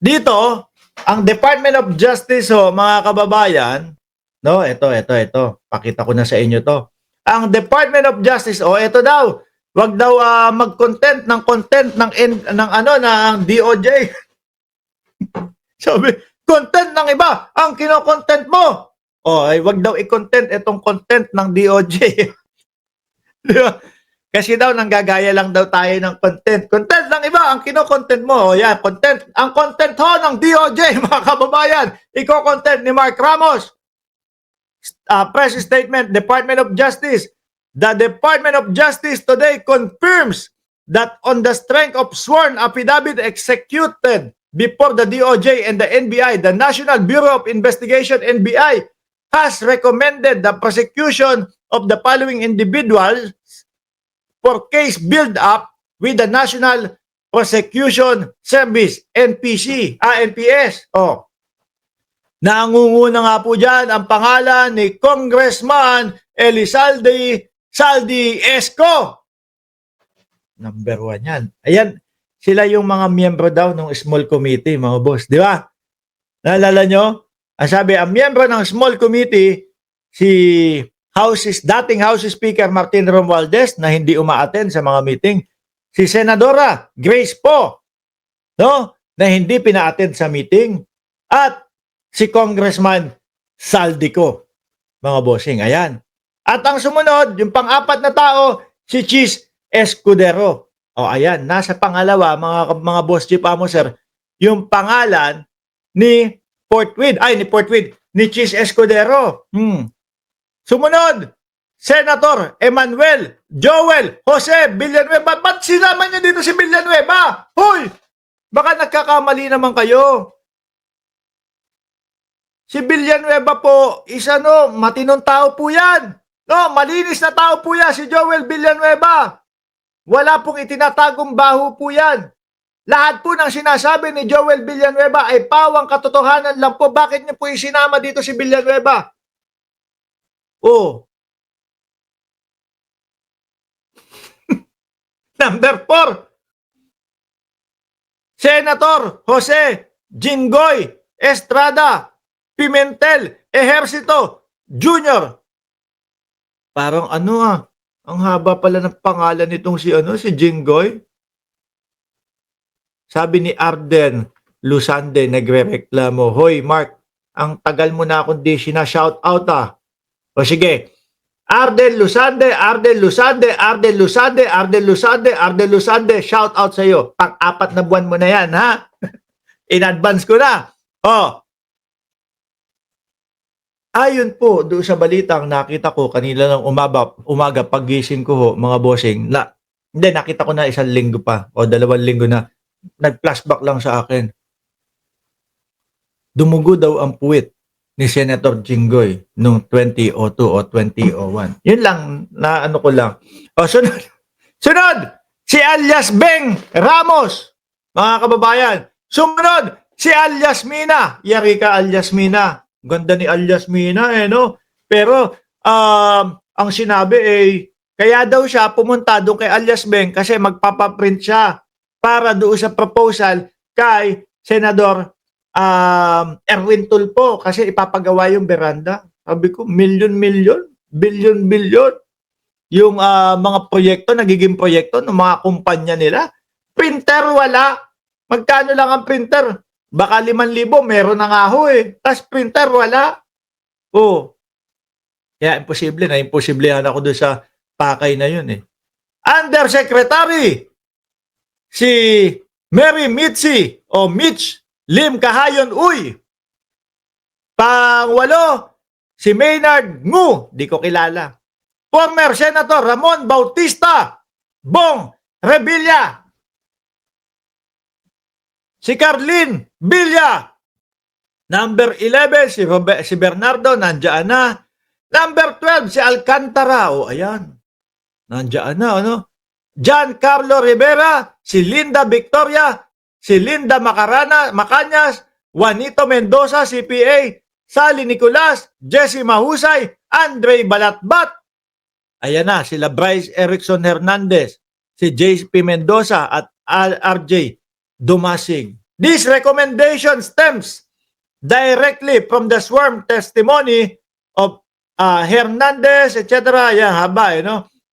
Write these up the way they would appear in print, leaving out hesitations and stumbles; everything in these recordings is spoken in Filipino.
Dito, ang Department of Justice, mga kababayan, no, ito. Pakita ko na sa inyo to. Ang Department of Justice, ito daw. Wag daw mag-content ng DOJ. Sabi, content ng iba ang kino-content mo. Ay wag daw i-content itong content ng DOJ. Di ba? Kasi daw nanggagaya lang daw tayo ng content. Content ng iba ang kino-content mo. Yan, content. Ang content ho ng DOJ, mga kababayan, iko-content ni Mark Ramos. Press statement, Department of Justice. The Department of Justice today confirms that on the strength of sworn affidavit executed before the DOJ and the NBI, the National Bureau of Investigation, NBI, has recommended the prosecution of the following individuals for case build-up with the National Prosecution Service, NPS. Nangunguna nga po dyan ang pangalan ni Congressman Elizalde Saldi Esco. Number 1 yan. Ayan, sila yung mga miyembro daw ng small committee, mga boss. Di ba? Naalala nyo? Ang sabi, ang miyembro ng small committee, si dating House Speaker Martin Romualdez na hindi uma-attend sa mga meeting. Si Senadora Grace Poe, no, na hindi pina-attend sa meeting. At si Congressman Saldico, mga bossing. Ayan. At ang sumunod, yung pang-apat na tao, si Chis Escudero. Ayan, nasa pangalawa, mga boss chief amo sir, yung pangalan ni ni Chis Escudero. Sumunod, Senator Emmanuel Joel Jose Villanueva. Ba't sinama niya dito si Villanueva? Hoy! Baka nagkakamali naman kayo. Si Villanueva po, matinong tao po yan. No, malinis na tao po yan, si Joel Villanueva. Wala pong itinatagong baho po yan. Lahat po ng sinasabi ni Joel Villanueva ay pawang katotohanan lang po. Bakit niyo po isinama dito si Villanueva? Number 4, Senator Jose Jinggoy Estrada Pimentel Ejercito Jr. Parang ang haba pala ng pangalan nitong si Jinggoy. Sabi ni Arden Lusande, nagre-reklamo, "Hoy Mark, ang tagal mo na akong di sina-shout out O sige, Arden Lusande, shout out sa iyo. Pang-4 na buwan mo na yan, ha? In advance ko na. Ayon po doon sa balitang nakita ko kanina ng umaga paggising ko mga bossing. Nakita ko na 1 linggo pa o 2 linggo na. Nag-flashback lang sa akin. Dumugo daw ang puwit ni Senator Jinggoy noong 2002 o 2001. Yun lang, ko lang. Sunod! Si alias Beng Ramos, mga kababayan. Sumunod, si alias Mina. Yari ka, alias Mina. Ganda ni alias Mina, no? Pero, ang sinabi kaya daw siya pumunta doon kay alias Beng kasi magpapaprint siya para doon sa proposal kay Senador Erwin Tulfo kasi ipapagawa yung beranda. Sabi ko, milyon-milyon, bilyon-bilyon yung mga proyekto, nagiging proyekto ng mga kumpanya nila. Printer, wala. Magkano lang ang printer? Baka 5,000, meron na nga ho Tapos printer, wala. Kaya imposible ako doon sa pakay na yun Undersecretary, si Mary Mitzi o Mitch Lim Kahayon Uy. Pang-8, si Maynard Ngu, di ko kilala. Former Senator Ramon Bautista Bong Revilla. Si Carlin Villa. Number 11, si Bernardo, nandiyan na. Number 12, si Alcantara. Ayan. Nandiyan na, Giancarlo Rivera, si Linda Victoria, si Linda Macanyas, Juanito Mendoza, CPA, Sally Nicolas, Jesse Mahusay, Andre Balatbat. Ayan na, sila Bryce Erickson Hernandez, si JP Mendoza at RJ Dumasig. This recommendation stems directly from the sworn testimony of Hernandez, etc. Yan, haba,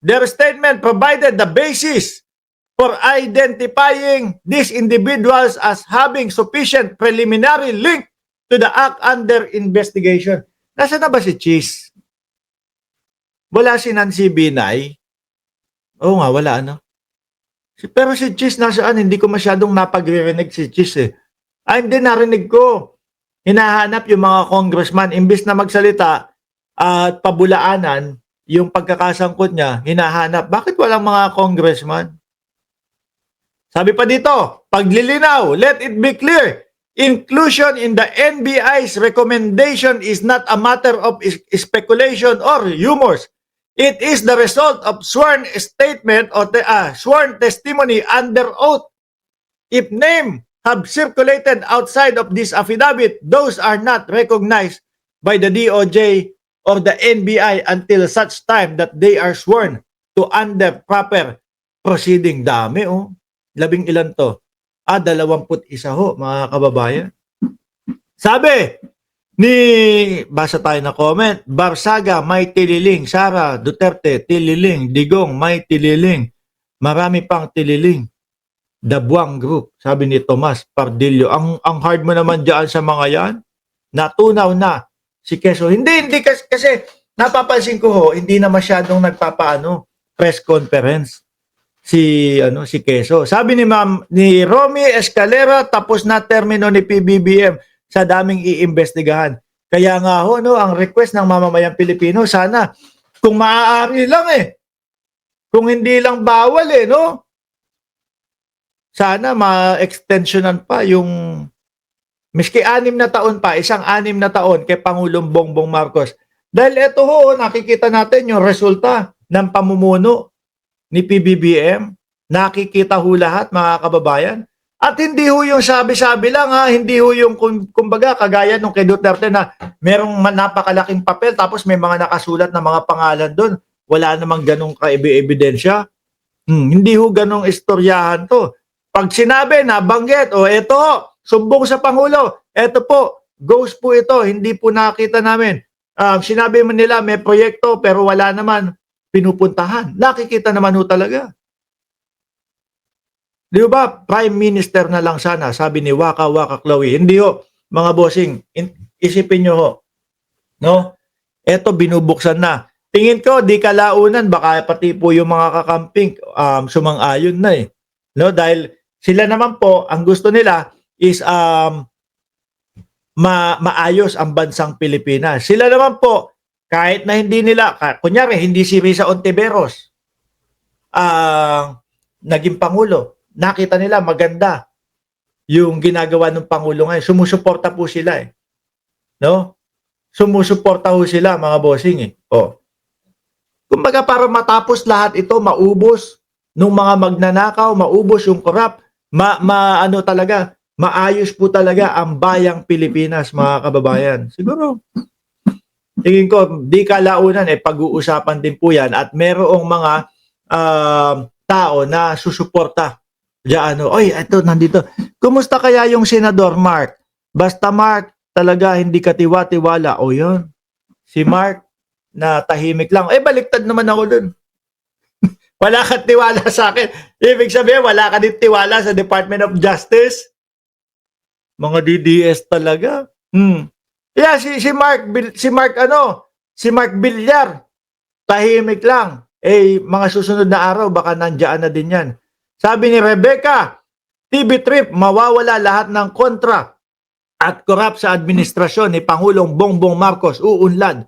Their statement provided the basis for identifying these individuals as having sufficient preliminary link to the act under investigation. Nasaan na ba si Cheese? Wala si Nancy Binay? Oo nga, wala, Pero si Cheese nasaan? Hindi ko masyadong napag-rinig si Cheese, eh. Hindi, narinig ko. Hinahanap yung mga congressman. Imbis na magsalita at pabulaanan yung pagkakasangkot niya, hinahanap. Bakit walang mga congressman? Sabi pa dito, paglilinaw, let it be clear, inclusion in the NBI's recommendation is not a matter of speculation or rumors. It is the result of sworn statement or sworn testimony under oath. If name have circulated outside of this affidavit, those are not recognized by the DOJ or the NBI until such time that they are sworn to under proper proceeding. Dami, 11 to. 21 ho, mga kababayan. Sabi basa tayo na comment, Barsaga may tililing, Sara Duterte tililing, Digong may tililing, marami pang tililing. Dabuang Group, sabi ni Tomas Pardillo. Ang hard mo naman diyan sa mga yan. Natunaw na si Quezon. Hindi kasi napapansin ko hindi na masyadong press conference si Quezon. Sabi ni Romy Escalera, tapos na termino ni PBBM sa daming iimbestigahan. Kaya nga ang request ng mamamayang Pilipino, sana kung maaari lang kung hindi lang bawal sana ma-extensionan pa yung miski 6 na taon pa, isang 6 na taon kay Pangulong Bongbong Marcos. Dahil ito nakikita natin yung resulta ng pamumuno ni PBBM. Nakikita lahat, mga kababayan. At hindi yung sabi-sabi lang, hindi yung kumbaga kagaya nung kay Duterte na merong napakalaking papel tapos may mga nakasulat na mga pangalan doon. Wala namang ganong ebidensya. Hindi ganong istoryahan to. Pag sinabi na banggit, eto, sumbong sa Pangulo, eto po, ghost po ito, hindi po nakita namin. Sinabi mo nila may proyekto pero wala naman pinupuntahan. Nakikita naman talaga. Di ba? Prime Minister na lang sana, sabi ni Waka Waka Chloe. Hindi mga bossing, isipin nyo Eto, binubuksan na. Tingin ko, di kalaunan, baka pati po yung mga kakamping sumang-ayon na Dahil sila naman po, ang gusto nila is maayos ang bansang Pilipinas. Sila naman po, kahit na hindi nila, kunyari, hindi si Risa Ontiveros naging Pangulo, nakita nila maganda yung ginagawa ng Pangulo ngayon. Sumusuporta po sila Sumusuporta po sila, mga bossing Kumbaga para matapos lahat ito, maubos nung mga magnanakaw, maubos yung korap, talaga, maayos po talaga ang bayang Pilipinas, mga kababayan. Siguro, tingin ko, di kalaunan pag-uusapan din po yan at merong mga tao na susuporta diyan. Ito, nandito. Kumusta kaya yung Senador Mark? Basta Mark, talaga hindi katiwa-tiwala. Yun. Si Mark, na tahimik lang. Baliktad naman ako dun. Wala ka tiwala sa akin. Ibig sabihin, wala ka din tiwala sa Department of Justice. Mga DDS talaga. Yeah, si Mark Villar, tahimik lang. Mga susunod na araw, baka nandiyan na din yan. Sabi ni Rebecca, TV trip, mawawala lahat ng kontra at korap sa administrasyon ni Pangulong Bongbong Marcos, uunlad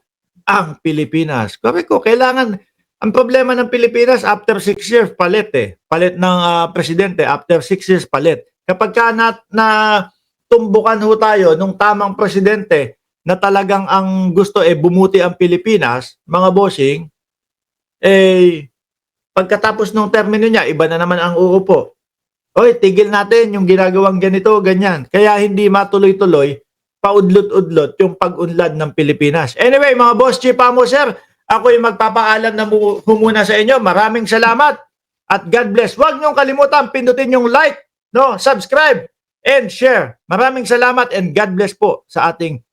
ang Pilipinas. Correct ko, kailangan, ang problema ng Pilipinas, after 6 years, palit Palit ng presidente, after 6 years, palit. Kapag na tumbukan tayo nung tamang presidente na talagang ang gusto bumuti ang Pilipinas, mga bossing, pagkatapos ng termino niya, iba na naman ang uupo. Tigil natin yung ginagawang ganito, ganyan. Kaya hindi matuloy-tuloy, paudlot-udlot yung pag-unlad ng Pilipinas. Anyway, mga boss, Chief Amo, sir, ako yung magpapaalam na muna sa inyo. Maraming salamat at God bless. Huwag niyong kalimutan, pindutin yung like, subscribe, and share. Maraming salamat and God bless po sa ating